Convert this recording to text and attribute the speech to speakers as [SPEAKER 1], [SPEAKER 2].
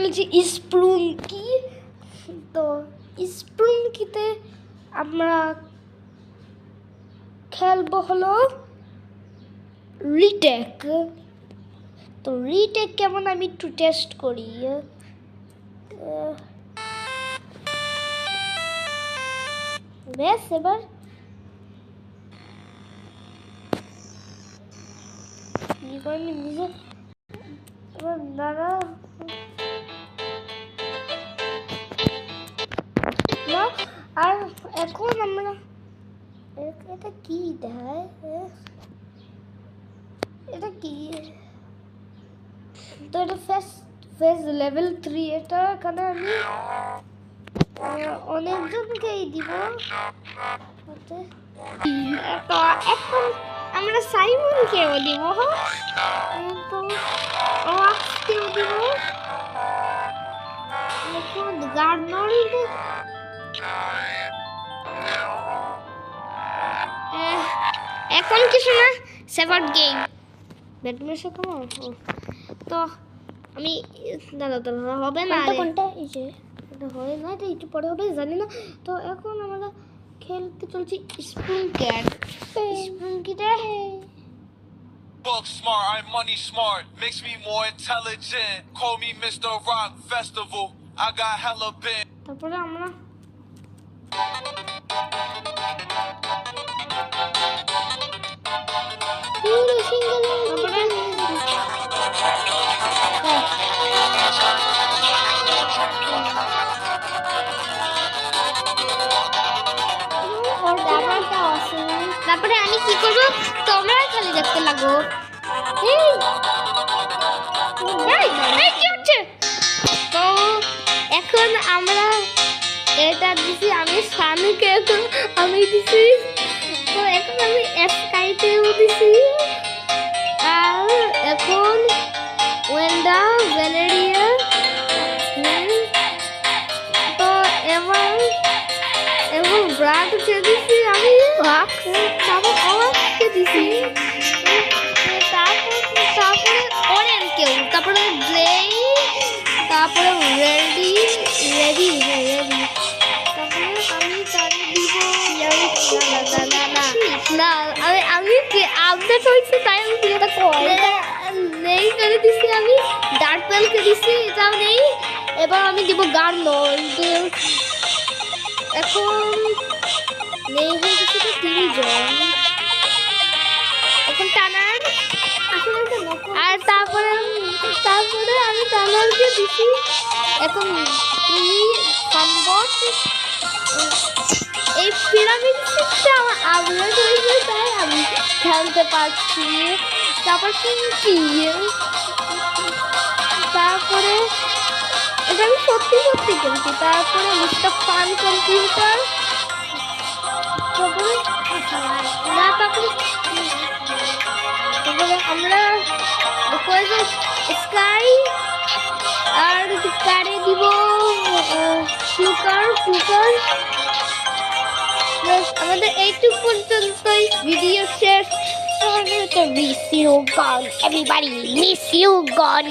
[SPEAKER 1] চলেছি স্প্লুঙ্কি। তো স্প্লুঙ্কিতে আমরা খেলবো হলো রিটেক। তো রিটেক কেমন আমি একটু টেস্ট করি। বেশ এবার কি করেন নিজে এবার দাঁড়া না। আর এখন আমরা এটা কি দেয়, এটা কি? তো এটা ফেজ লেভেল 3। এটা এখানে আমি অনেকজনকেই দিব। তো এখন আমরা সাইমনকেও দিব, তো ওয়াক্সকেও দিব, এখন গার্নল্ড, এখন কিছু না, সেভার গেম ব্যাটম্যানের সাথে। তো আমি দাদা হবে না, কোনটা এই যে এটা হয় না, এটা একটু পরে হবে জানি না। তো এখন আমরা খেলতে চলছি স্প্লুঙ্কিটা।
[SPEAKER 2] Book smart, I'm money smart, makes me more intelligent. Call me Mr. Rock Festival, I got hella big.
[SPEAKER 1] তারপরে আমরা তারপরে আমি কি করবো, তোমরা খালি দেখতে লাগো। কি হচ্ছে? তো এখন আমরা এটা দিছি, আমি স্বামীকে এখন আমি দিছি। তো এখন আমি স্কাইতেও দিছি। আর এখন ওয়েন্ডা ভ্যালেরিয়া। তো এবার ব্রাডকে দিছি আমি, তারপর দিছি, তারপরে অরেনকেও, তারপরে গ্রে, তারপরে রেডি। তারপরে আমি তাকে দিব না, আমি আপডেট হয়েছে তাই আমি এটা নেই করে দিছি। আমি ডার্ক পেলকে দিছি, এটাও নেই। এবার আমি দিব গার্নল্ড। এখন নেই হয়ে গেছে তো 3 জন। এখন টানার, আর তারপরে আমি টানারকে দিছি। এখন এই পিরামিড সিস্টেমটা আমার আপডেট হয়েছে তাই আমি খেলতে পারছি। তারপর কি তারপরে এটা আমি সত্যি খেলছি। তারপরে মিস্টার ফান কম্পিউটার, তারপরে আমরা স্কাই, আর কারে দিব ফ্লুকার। আমাদের এইটুকু পর্যন্তই ভিডিও শেষ। Miss you gone everybody, miss you gone.